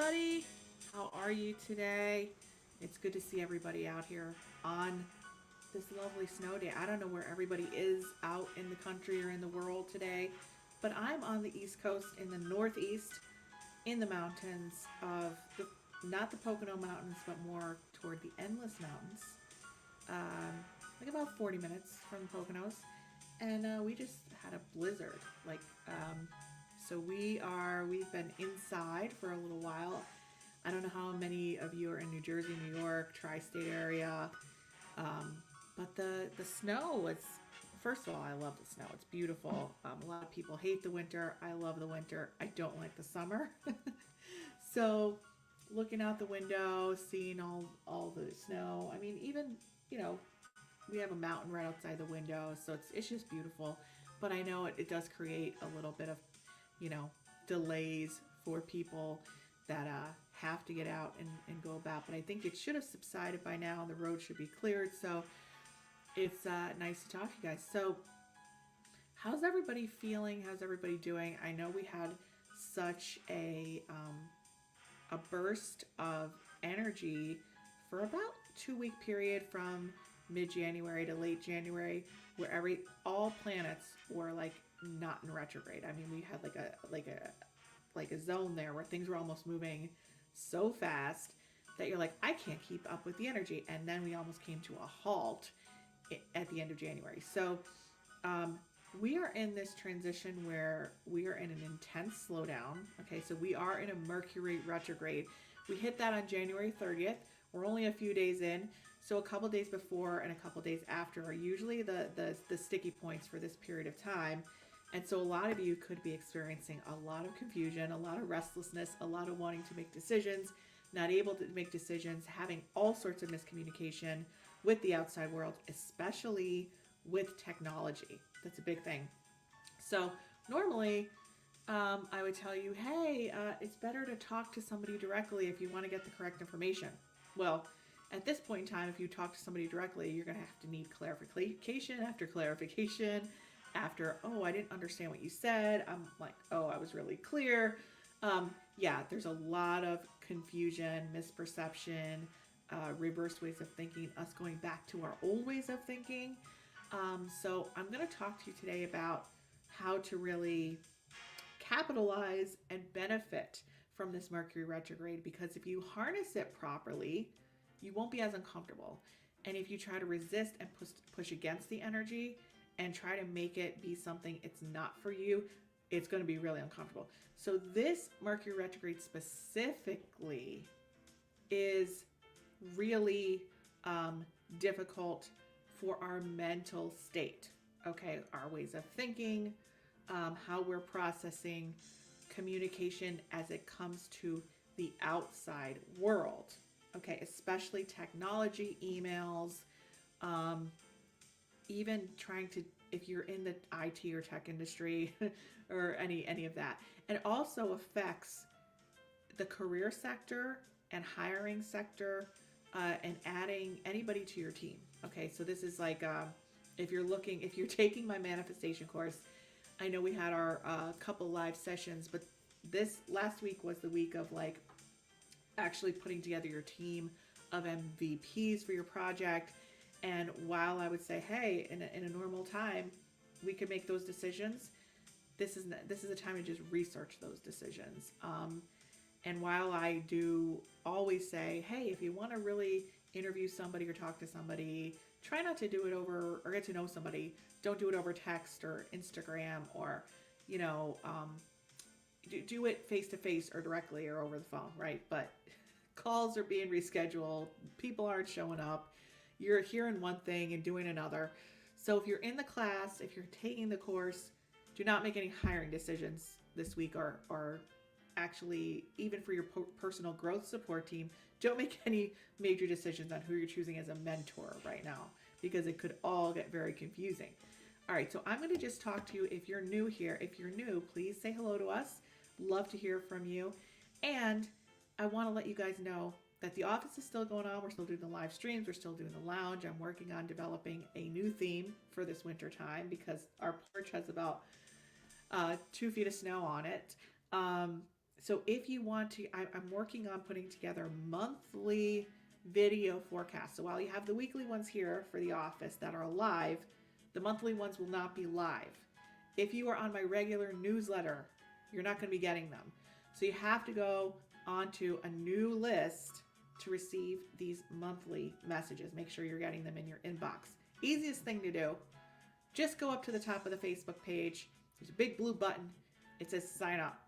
everybody. How are you today? It's good to see everybody out here on this lovely snow day. I don't know where everybody is out in the country or in the world today, but I'm on the East Coast in the Northeast in the mountains of not the Pocono Mountains, but more toward the Endless Mountains. Um, like about 40 minutes from the Poconos. And we just had a blizzard. Like, so we've been inside for a little while. I don't know how many of you are in New Jersey, New York, tri-state area, um, but the snow. It's first of all, I love the snow. It's beautiful. A lot of people hate the winter. I love the winter. I don't like the summer. So, looking out the window, seeing all the snow. I mean, even you know, we have a mountain right outside the window, so it's just beautiful. But I know it does create a little bit of you know, delays for people that have to get out and go about. But I think it should have subsided by now and the road should be cleared. So it's nice to talk to you guys. So, how's everybody feeling? How's everybody doing? I know we had such a burst of energy for about 2 week period from mid January to late January, where all planets were like not in retrograde. I mean, we had like a zone there where things were almost moving so fast that you're like, I can't keep up with the energy, and then we almost came to a halt at the end of January. So um, we are in this transition where we are in an intense slowdown. Okay, so we are in a Mercury retrograde. We hit that on January 30th. We're only a few days in. So a couple days before and a couple days after are usually the sticky points for this period of time. And so a lot of you could be experiencing a lot of confusion, a lot of restlessness, a lot of wanting to make decisions, not able to make decisions, having all sorts of miscommunication with the outside world, especially with technology. That's a big thing. So normally, I would tell you, hey, it's better to talk to somebody directly if you want to get the correct information. Well, at this point in time, if you talk to somebody directly, you're going to have to need clarification after clarification after, oh, I didn't understand what you said. I'm like, oh, I was really clear. Yeah, there's a lot of confusion, misperception, reversed ways of thinking, us going back to our old ways of thinking. So I'm going to talk to you today about how to really capitalize and benefit from this Mercury retrograde, because if you harness it properly, you won't be as uncomfortable. And if you try to resist and push against the energy and try to make it be something it's not for you, it's going to be really uncomfortable. So this Mercury retrograde specifically is really difficult for our mental state. Okay, our ways of thinking, how we're processing communication as it comes to the outside world. Okay, especially technology, emails, um, even trying to, if you're in the IT or tech industry or any of that. It also affects the career sector and hiring sector, and adding anybody to your team. Okay, so this is like, if you're taking my manifestation course, I know we had our couple live sessions, but this last week was the week of like actually putting together your team of MVPs for your project. And while I would say, hey, in a normal time, we could make those decisions. This is a time to just research those decisions. And while I do always say, hey, if you want to really interview somebody or talk to somebody, try not to do it over, or get to know somebody. Don't do it over text or Instagram, or you know, do it face to face or directly or over the phone, right? But calls are being rescheduled. People aren't showing up. You're hearing one thing and doing another. So if you're in the class, if you're taking the course, do not make any hiring decisions this week, or actually even for your personal growth support team, don't make any major decisions on who you're choosing as a mentor right now, because it could all get very confusing. All right, so I'm going to just talk to you. If you're new here, if you're new, please say hello to us. Love to hear from you. And I want to let you guys know that the office is still going on. We're still doing the live streams. We're still doing the lounge. I'm working on developing a new theme for this winter time because our porch has about 2 feet of snow on it. So if you want to, I'm working on putting together monthly video forecasts. So while you have the weekly ones here for the office that are live, the monthly ones will not be live. If you are on my regular newsletter, you're not going to be getting them. So you have to go onto a new list to receive these monthly messages. Make sure you're getting them in your inbox. Easiest thing to do, just go up to the top of the Facebook page. There's a big blue button. It says sign up.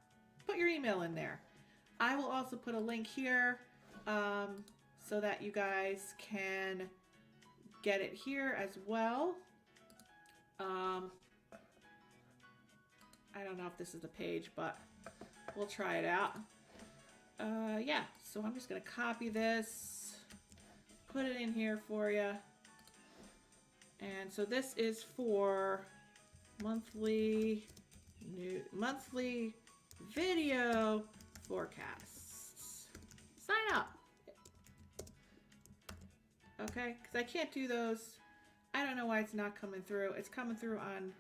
Put your email in there. I will also put a link here so that you guys can get it here as well. I don't know if this is the page, but we'll try it out. Yeah, so I'm just going to copy this, put it in here for you. And so this is for monthly video forecasts. Sign up. Okay, because I can't do those. I don't know why it's not coming through. It's coming through on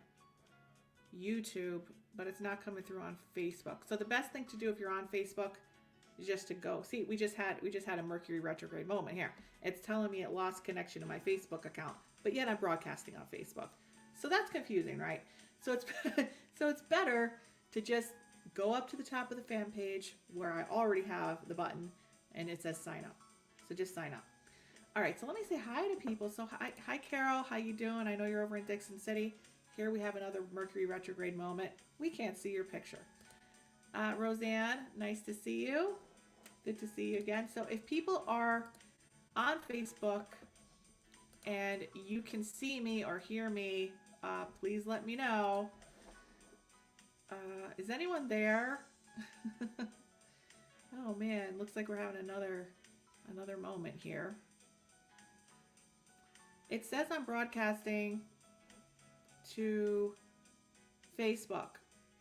YouTube, but it's not coming through on Facebook. So the best thing to do if you're on Facebook is just to go. See, we just had a Mercury retrograde moment here. It's telling me it lost connection to my Facebook account, but yet I'm broadcasting on Facebook. So that's confusing, right? So it's better to just go up to the top of the fan page where I already have the button and it says sign up. So just sign up. All right, so let me say hi to people. So hi Carol, how you doing? I know you're over in Dixon City. Here we have another Mercury retrograde moment. We can't see your picture. Roseanne, nice to see you. Good to see you again. So if people are on Facebook and you can see me or hear me, please let me know. Is anyone there? Oh man, looks like we're having another moment here. It says I'm broadcasting to Facebook.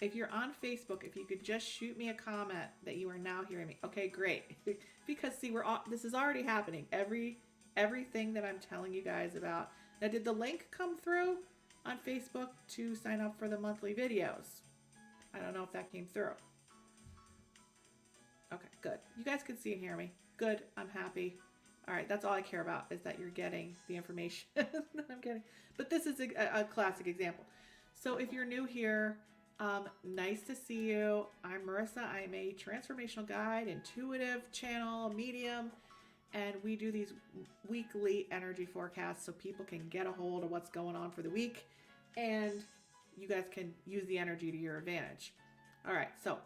If you're on Facebook, if you could just shoot me a comment that you are now hearing me. Okay, great. Because see, this is already happening. Everything that I'm telling you guys about. Now, did the link come through on Facebook to sign up for the monthly videos? I don't know if that came through. Okay, good. You guys can see and hear me. Good, I'm happy. All right, that's all I care about is that you're getting the information that I'm getting. But this is a classic example. So if you're new here, nice to see you. I'm Marissa. I'm a transformational guide, intuitive channel, medium, and we do these weekly energy forecasts so people can get a hold of what's going on for the week, and you guys can use the energy to your advantage. All right, so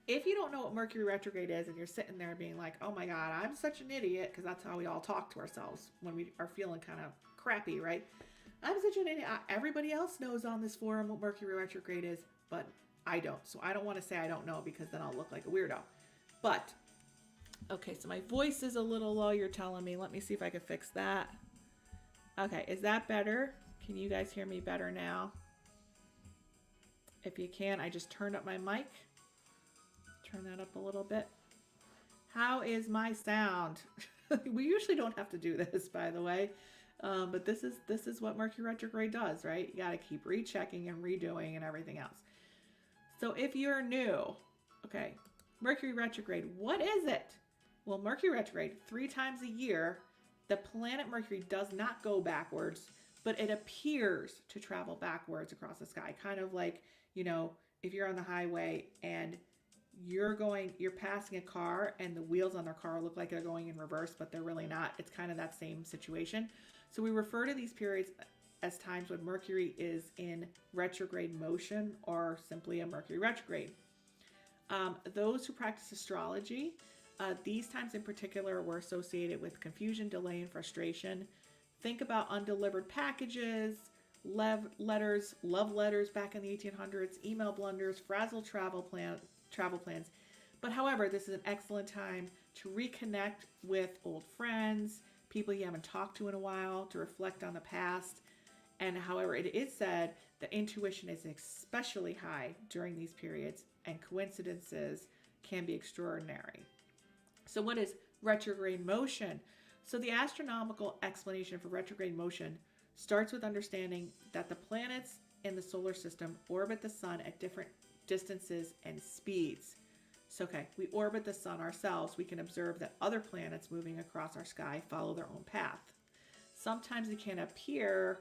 if you don't know what Mercury retrograde is and you're sitting there being like, oh my God, I'm such an idiot, because that's how we all talk to ourselves when we are feeling kind of crappy, right? I'm such an idiot. Everybody else knows on this forum what Mercury retrograde is, but I don't. So I don't want to say I don't know because then I'll look like a weirdo. But, okay, so my voice is a little low, you're telling me. Let me see if I can fix that. Okay, is that better? Can you guys hear me better now? If you can, I just turned up my mic. Turn that up a little bit. How is my sound? We usually don't have to do this, by the way, but this is what Mercury retrograde does, right? You got to keep rechecking and redoing and everything else. So if you're new, okay, Mercury retrograde, what is it? Well, Mercury retrograde, 3 times a year, the planet Mercury does not go backwards, but it appears to travel backwards across the sky, kind of like, you know, if you're on the highway and you're passing a car and the wheels on their car look like they're going in reverse, but they're really not. It's kind of that same situation. So we refer to these periods as times when Mercury is in retrograde motion or simply a Mercury retrograde. Those who practice astrology, these times in particular were associated with confusion, delay, and frustration. Think about undelivered packages, love letters back in the 1800s, email blunders, frazzled travel plans. But however, this is an excellent time to reconnect with old friends, people you haven't talked to in a while, to reflect on the past. And however, it is said that intuition is especially high during these periods and coincidences can be extraordinary. So what is retrograde motion? So the astronomical explanation for retrograde motion starts with understanding that the planets in the solar system orbit the sun at different distances and speeds. So, okay, we orbit the sun ourselves. We can observe that other planets moving across our sky follow their own path. Sometimes it can appear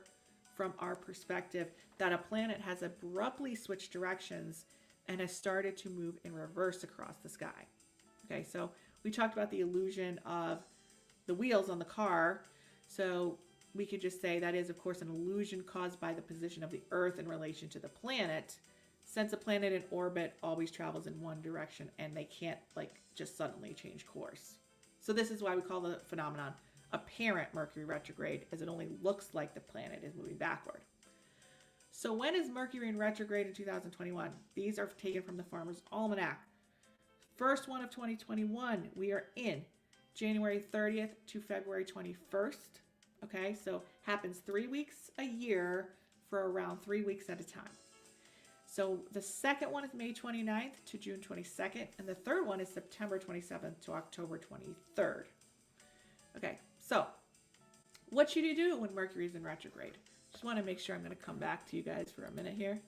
from our perspective that a planet has abruptly switched directions and has started to move in reverse across the sky. Okay, so we talked about the illusion of the wheels on the car. So we could just say that is, of course, an illusion caused by the position of the Earth in relation to the planet, since a planet in orbit always travels in one direction and they can't just suddenly change course. So this is why we call the phenomenon apparent Mercury retrograde, as it only looks like the planet is moving backward. So when is Mercury in retrograde in 2021? These are taken from the Farmer's Almanac. First one of 2021, we are in January 30th to February 21st. Okay, so happens 3 weeks a year for around 3 weeks at a time. So the second one is May 29th to June 22nd, and the third one is September 27th to October 23rd. Okay, so what should you do when Mercury is in retrograde? Just want to make sure I'm going to come back to you guys for a minute here.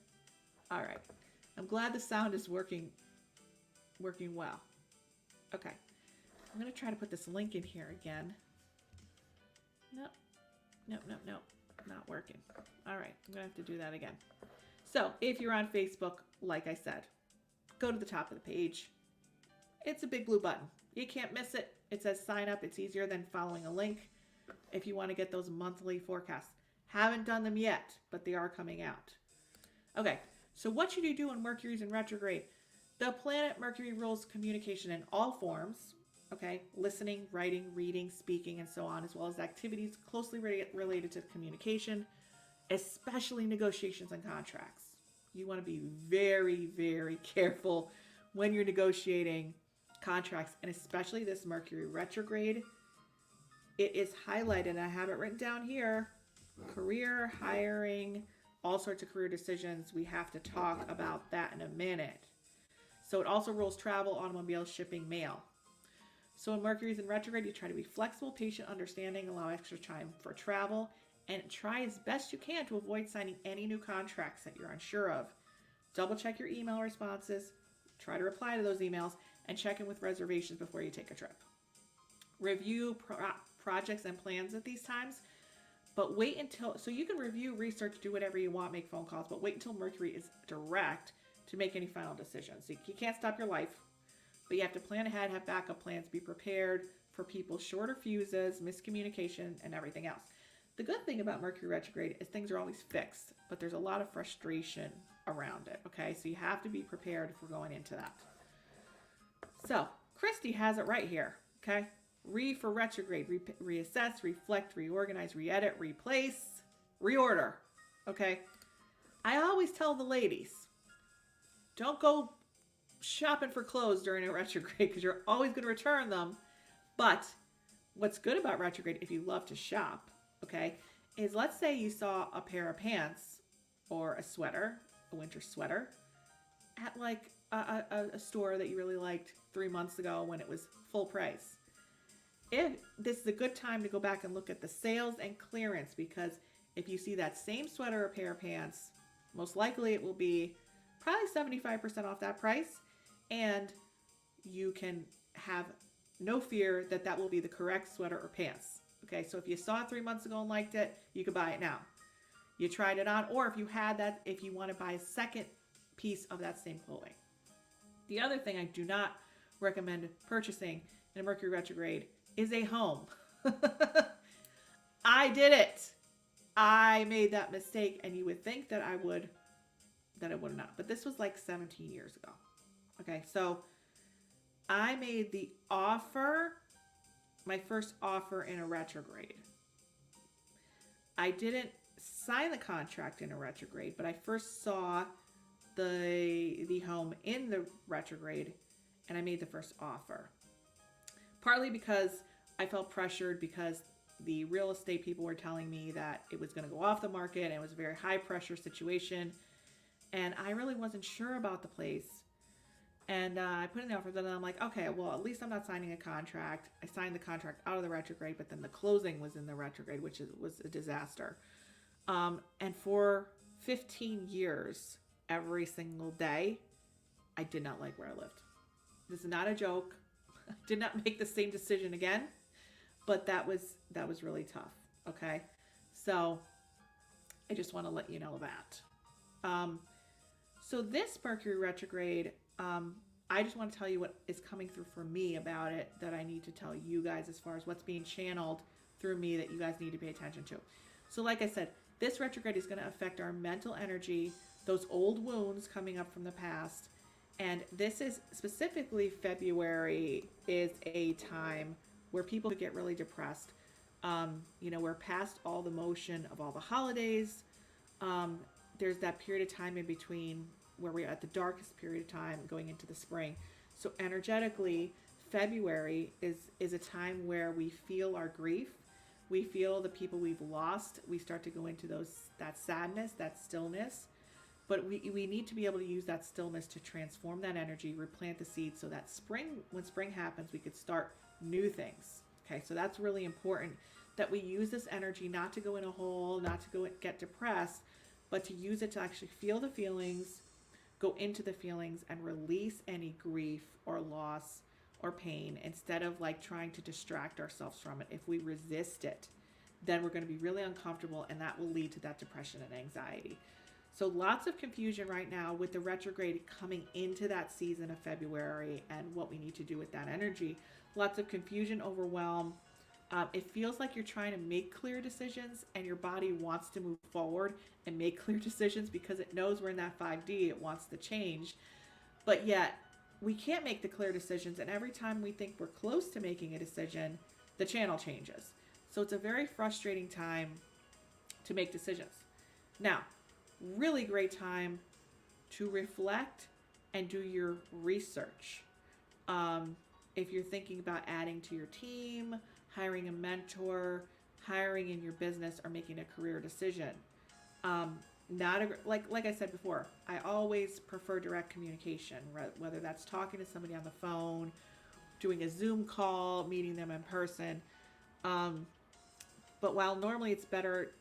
All right, I'm glad the sound is working well. Okay, I'm going to try to put this link in here again. Nope, not working. All right, I'm going to have to do that again. So if you're on Facebook, like I said, go to the top of the page. It's a big blue button. You can't miss it. It says sign up. It's easier than following a link if you want to get those monthly forecasts. Haven't done them yet, but they are coming out. Okay, so what should you do when Mercury's in retrograde? The planet Mercury rules communication in all forms, okay? Listening, writing, reading, speaking, and so on, as well as activities closely related to communication, especially negotiations and contracts. You want to be very, very careful when you're negotiating contracts, and especially this Mercury retrograde. It is highlighted, and I have it written down here. Career, hiring, all sorts of career decisions. We have to talk about that in a minute. So it also rules travel, automobile, shipping, mail. So when Mercury is in retrograde, you try to be flexible, patient, understanding, allow extra time for travel, and try as best you can to avoid signing any new contracts that you're unsure of. Double check your email responses, try to reply to those emails, and check in with reservations before you take a trip. Review projects and plans at these times, but wait until, so you can review, research, do whatever you want, make phone calls, but wait until Mercury is direct to make any final decisions. So you can't stop your life, but you have to plan ahead, have backup plans, be prepared for people's shorter fuses, miscommunication, and everything else. The good thing about Mercury retrograde is things are always fixed, but there's a lot of frustration around it, okay? So you have to be prepared for going into that. So Christy has it right here, okay? Re for retrograde, reassess, reflect, reorganize, re-edit, replace, reorder, okay? I always tell the ladies, don't go shopping for clothes during a retrograde because you're always going to return them. But what's good about retrograde, if you love to shop, okay, is let's say you saw a pair of pants or a sweater, a winter sweater, at like a store that you really liked 3 months ago when it was full price. This is a good time to go back and look at the sales and clearance, because if you see that same sweater or pair of pants, most likely it will be probably 75% off that price, and you can have no fear that that will be the correct sweater or pants. Okay, so if you saw it 3 months ago and liked it, you could buy it now. You tried it on, or if you had that, if you want to buy a second piece of that same clothing. The other thing I do not recommend purchasing in a Mercury retrograde is a home. I did it. I made that mistake, and you would think that I would not. But this was like 17 years ago. Okay, so I made the offer, my first offer in a retrograde. I didn't sign the contract in a retrograde, but I first saw the home in the retrograde, and I made the first offer. Partly because I felt pressured, because the real estate people were telling me that it was going to go off the market, and it was a very high pressure situation, and I really wasn't sure about the place. And I put in the offer, then I'm like, okay, well, at least I'm not signing a contract. I signed the contract out of the retrograde, but then the closing was in the retrograde, which was a disaster. And for 15 years, every single day, I did not like where I lived. This is not a joke. Did not make the same decision again, but that was really tough. Okay, so I just want to let you know that. Um, so this Mercury retrograde, I just want to tell you what is coming through for me about it that I need to tell you guys as far as what's being channeled through me that you guys need to pay attention to. So, like I said, this retrograde is going to affect our mental energy, those old wounds coming up from the past. And this is specifically February is a time where people get really depressed. We're past all the motion of all the holidays. Um, there's that period of time in between where we're at the darkest period of time going into the spring. So energetically, February is a time where we feel our grief. We feel the people we've lost. We start to go into that sadness, that stillness. But we need to be able to use that stillness to transform that energy, replant the seeds so that when spring happens, we could start new things. Okay, so that's really important that we use this energy not to go in a hole, not to go get depressed, but to use it to actually feel the feelings, go into the feelings, and release any grief or loss or pain instead of like trying to distract ourselves from it. If we resist it, then we're going to be really uncomfortable, and that will lead to that depression and anxiety. So lots of confusion right now with the retrograde coming into that season of February and what we need to do with that energy. Lots of confusion, overwhelm. It feels like you're trying to make clear decisions and your body wants to move forward and make clear decisions because it knows we're in that 5D. It wants to change. But yet we can't make the clear decisions. And every time we think we're close to making a decision, the channel changes. So it's a very frustrating time to make decisions. Now, really great time to reflect and do your research. If you're thinking about adding to your team, hiring a mentor, hiring in your business, or making a career decision. Not a, like I said before, I always prefer direct communication, whether that's talking to somebody on the phone, doing a Zoom call, meeting them in person. But while normally it's better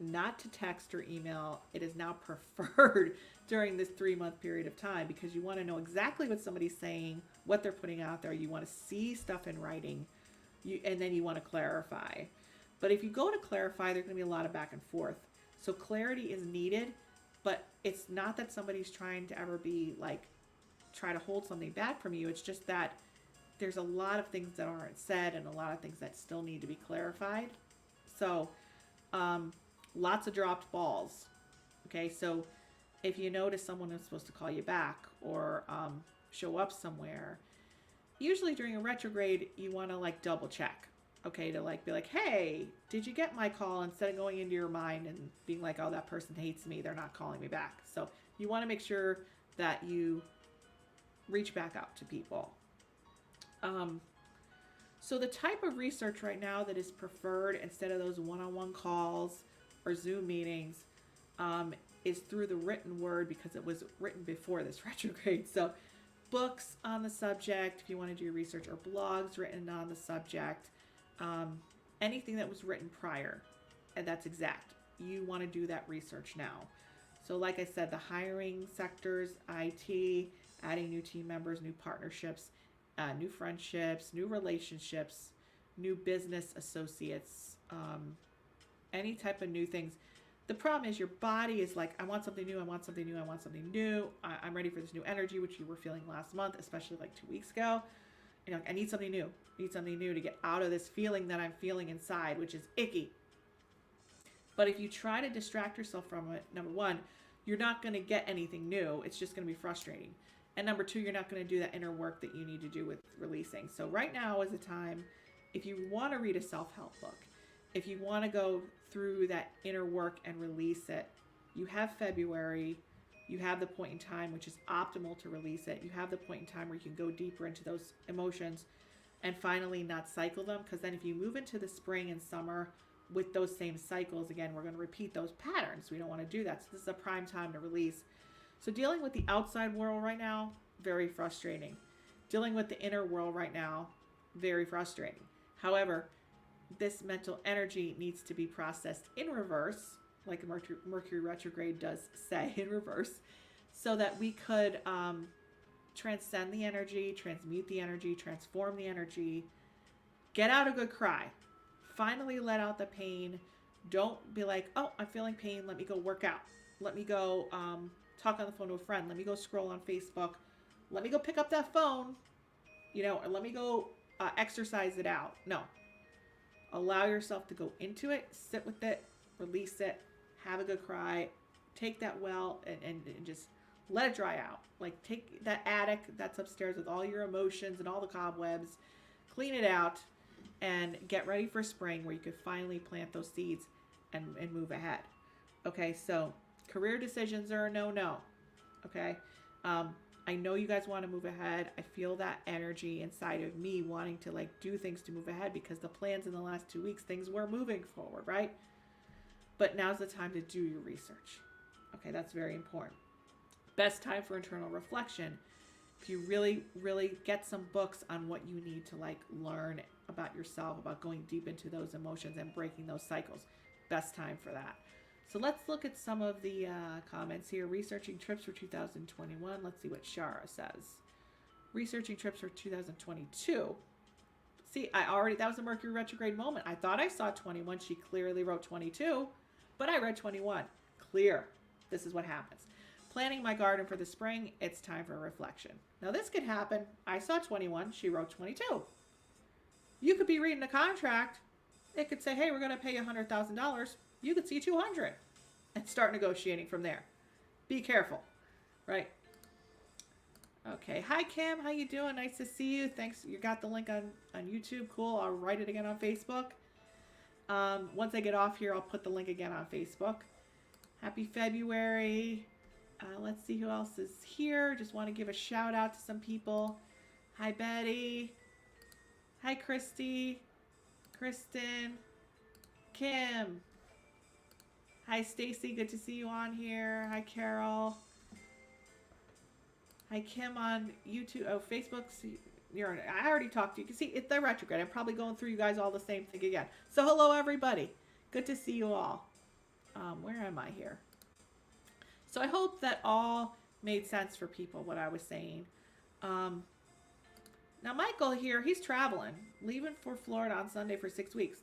not to text or email, it is now preferred during this 3-month period of time because you want to know exactly what somebody's saying, what they're putting out there. You want to see stuff in writing, and then you want to clarify. But if you go to clarify, there's going to be a lot of back and forth. So clarity is needed, but it's not that somebody's trying to ever be like, try to hold something back from you. It's just that there's a lot of things that aren't said and a lot of things that still need to be clarified. So, lots of dropped balls. Okay, so if you notice someone is supposed to call you back or show up somewhere, usually during a retrograde, you want to like double check. Okay, to like be like, hey, did you get my call? Instead of going into your mind and being like, oh, that person hates me, they're not calling me back. So you want to make sure that you reach back out to people. So the type of research right now that is preferred instead of those one-on-one calls or Zoom meetings is through the written word because it was written before this retrograde. So books on the subject, if you want to do your research, or blogs written on the subject, anything that was written prior, and that's exact. You want to do that research now. So like I said, the hiring sectors, IT, adding new team members, new partnerships, new friendships, new relationships, new business associates, any type of new things. The problem is your body is like, I want something new, I want something new, I want something new. I'm ready for this new energy, which you were feeling last month, especially like 2 weeks ago. You know, I need something new. I need something new to get out of this feeling that I'm feeling inside, which is icky. But if you try to distract yourself from it, number one, you're not going to get anything new. It's just going to be frustrating. And number two, you're not going to do that inner work that you need to do with releasing. So right now is a time, if you want to read a self-help book, if you want to go through that inner work and release it, you have February, you have the point in time which is optimal to release it. You have the point in time where you can go deeper into those emotions and finally not cycle them. Because then if you move into the spring and summer with those same cycles, again, we're going to repeat those patterns. We don't want to do that. So this is a prime time to release. So dealing with the outside world right now, very frustrating. Dealing with the inner world right now, very frustrating. However, this mental energy needs to be processed in reverse, like Mercury retrograde does say, in reverse, so that we could transcend the energy, transmute the energy, transform the energy. Get out a good cry. Finally let out the pain. Don't be like, oh, I'm feeling pain. Let me go work out. Let me go talk on the phone to a friend. Let me go scroll on Facebook. Let me go pick up that phone, or let me go exercise it out. No. Allow yourself to go into it, sit with it, release it, have a good cry, take that well and just let it dry out. Like take that attic that's upstairs with all your emotions and all the cobwebs, clean it out, and get ready for spring where you could finally plant those seeds and move ahead. Okay, so career decisions are a no-no. Okay, I know you guys want to move ahead. I feel that energy inside of me wanting to like do things to move ahead because the plans in the last 2 weeks, things were moving forward, right? But now's the time to do your research. Okay, that's very important. Best time for internal reflection. If you really, really get some books on what you need to like learn about yourself, about going deep into those emotions and breaking those cycles. Best time for that. So let's look at some of the comments here. Researching trips for 2021. Let's see what Shara says. Researching trips for 2022. See, that was a Mercury retrograde moment. I thought I saw 21. She clearly wrote 22, but I read 21. Clear. This is what happens. Planning my garden for the spring. It's time for reflection. Now this could happen. I saw 21. She wrote 22. You could be reading a contract. It could say, hey, we're going to pay you $100,000. You could see 200 and start negotiating from there. Be careful, right? Okay. Hi, Kim. How you doing? Nice to see you. Thanks. You got the link on YouTube. Cool. I'll write it again on Facebook. Once I get off here, I'll put the link again on Facebook. Happy February. Let's see who else is here. Just want to give a shout out to some people. Hi, Betty. Hi, Christy. Kristen. Kim. Hi, Stacy. Good to see you on here. Hi, Carol. Hi, Kim on YouTube. Oh, Facebook. I already talked to you. You can see it's the retrograde. I'm probably going through you guys all the same thing again. So hello, everybody. Good to see you all. Where am I here? So I hope that all made sense for people, what I was saying. Now, Michael here, he's traveling, leaving for Florida on Sunday for 6 weeks.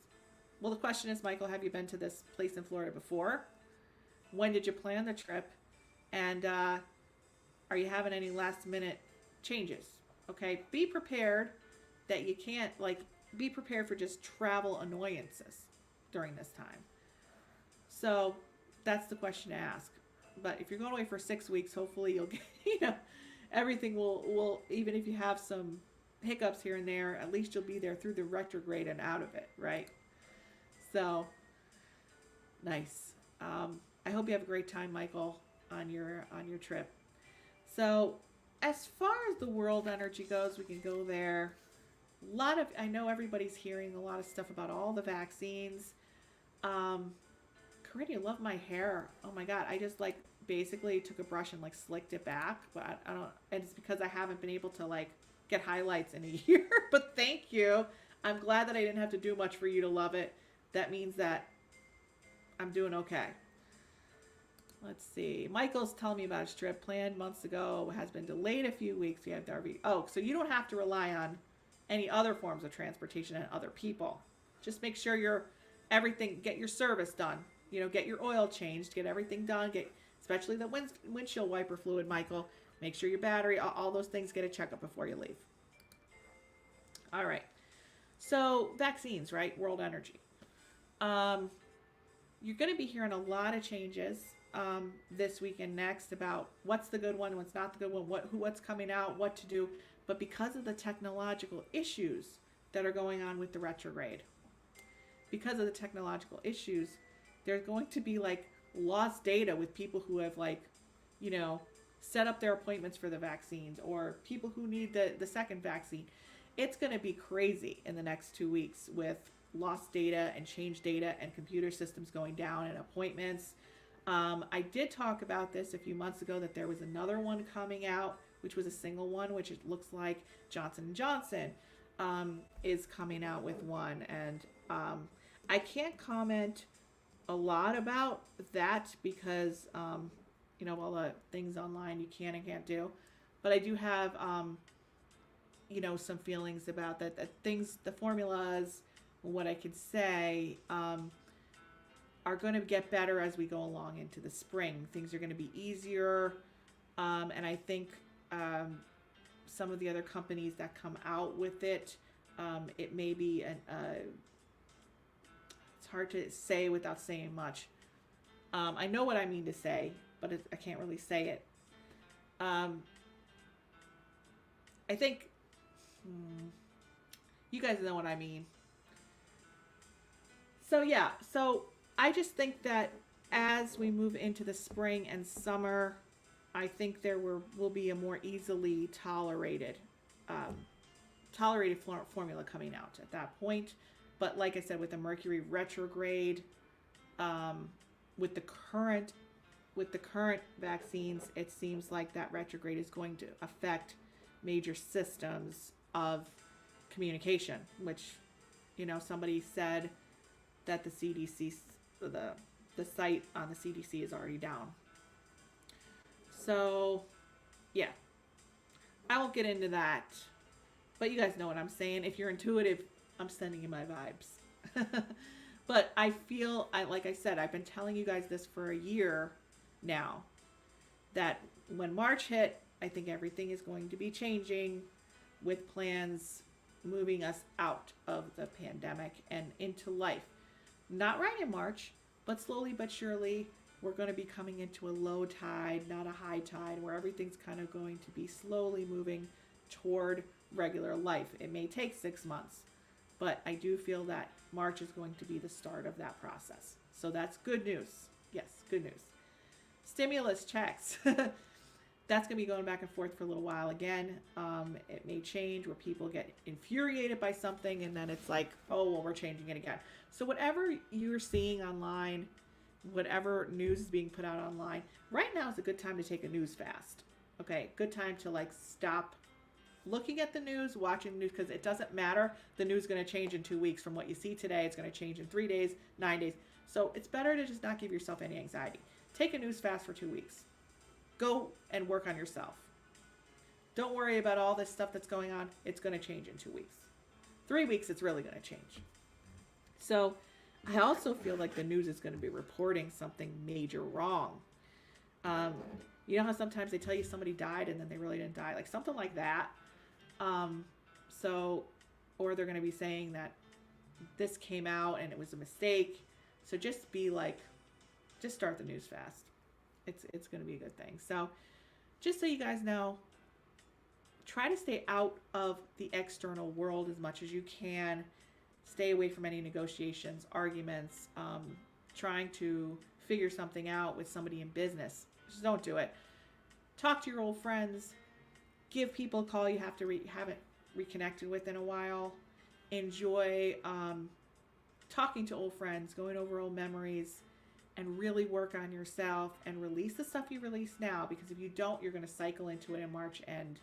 Well, the question is, Michael, have you been to this place in Florida before? When did you plan the trip? And are you having any last minute changes? Okay, be prepared that you can't, be prepared for just travel annoyances during this time. So that's the question to ask. But if you're going away for 6 weeks, hopefully you'll get, everything will, even if you have some hiccups here and there, at least you'll be there through the retrograde and out of it, right? So, nice. I hope you have a great time, Michael, on your trip. So, as far as the world energy goes, we can go there. I know everybody's hearing a lot of stuff about all the vaccines. Corinne, you love my hair. Oh my God. I just basically took a brush and slicked it back, but I don't, and it's because I haven't been able to get highlights in a year, but thank you. I'm glad that I didn't have to do much for you to love it. That means that I'm doing okay. Let's see. Michael's telling me about his trip planned months ago, has been delayed a few weeks. We have the RV. Oh, so you don't have to rely on any other forms of transportation and other people. Just make sure get your service done. Get your oil changed, get everything done, especially the windshield wiper fluid, Michael. Make sure your battery, all those things, get a checkup before you leave. All right. So vaccines, right? World energy. You're going to be hearing a lot of changes this week and next about what's the good one, what's not the good one, what's coming out, what to do. But because of the technological issues that are going on with the retrograde, because of the technological issues, there's going to be lost data with people who have set up their appointments for the vaccines, or people who need the second vaccine. It's going to be crazy in the next 2 weeks with lost data and changed data and computer systems going down and appointments. I did talk about this a few months ago, that there was another one coming out, which was a single one, which it looks like Johnson & Johnson is coming out with one. And I can't comment a lot about that because, all the things online you can and can't do. but I do have some feelings about that things, the formulas, what I could say, are going to get better as we go along into the spring. Things are going to be easier, and I think some of the other companies that come out with it, it may be it's hard to say without saying much. I know what I mean to say, but I can't really say it. I think you guys know what I mean. So yeah, so I just think that as we move into the spring and summer, I think there will be a more easily um, tolerated formula coming out at that point. But like I said, with the Mercury retrograde, um, with the current vaccines, it seems like that retrograde is going to affect major systems of communication, which somebody said that the CDC, the site on the CDC is already down. So, yeah, I won't get into that, but you guys know what I'm saying. If you're intuitive, I'm sending you my vibes. But I feel, like I said, I've been telling you guys this for a year now, that when March hit, I think everything is going to be changing with plans moving us out of the pandemic and into life. Not right in March, but slowly but surely, we're going to be coming into a low tide, not a high tide, where everything's kind of going to be slowly moving toward regular life. It may take 6 months, but I do feel that March is going to be the start of that process. So that's good news. Yes, good news. Stimulus checks. That's going to be going back and forth for a little while again. It may change where people get infuriated by something and then it's like, oh, well, we're changing it again. So whatever you're seeing online, whatever news is being put out online, right now is a good time to take a news fast. Okay, good time to stop looking at the news, watching the news, because it doesn't matter. The news is going to change in 2 weeks from what you see today. It's going to change in 3 days, 9 days. So it's better to just not give yourself any anxiety. Take a news fast for 2 weeks. Go and work on yourself. Don't worry about all this stuff that's going on. It's going to change in 2 weeks. 3 weeks, it's really going to change. So I also feel like the news is going to be reporting something major wrong. You know how sometimes they tell you somebody died and then they really didn't die? Like something like that. Or they're going to be saying that this came out and it was a mistake. So just start the news fast. It's going to be a good thing. So just so you guys know, try to stay out of the external world as much as you can. Stay away from any negotiations, arguments, trying to figure something out with somebody in business. Just don't do it. Talk to your old friends. Give people a call you haven't reconnected with in a while. Enjoy talking to old friends, going over old memories, and really work on yourself and release the stuff you release now, because if you don't, you're going to cycle into it in March and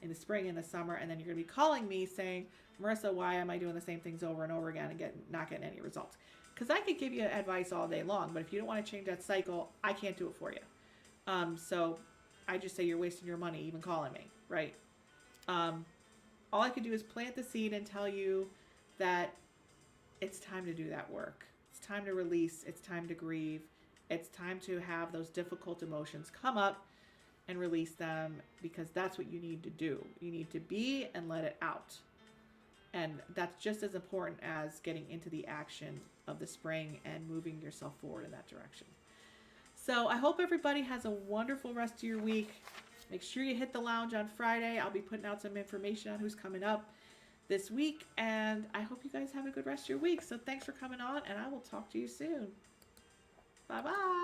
in the spring and the summer, and then you're going to be calling me saying, Marissa, why am I doing the same things over and over again and not getting any results? Because I could give you advice all day long, but if you don't want to change that cycle, I can't do it for you. So I just say you're wasting your money even calling me, right? All I could do is plant the seed and tell you that it's time to do that work. It's time to release. It's time to grieve. It's time to have those difficult emotions come up and release them, because that's what you need to do. You need to be and let it out. And that's just as important as getting into the action of the spring and moving yourself forward in that direction. So I hope everybody has a wonderful rest of your week. Make sure you hit the lounge on Friday. I'll be putting out some information on who's coming up this week, and I hope you guys have a good rest of your week. So thanks for coming on, and I will talk to you soon. Bye-bye.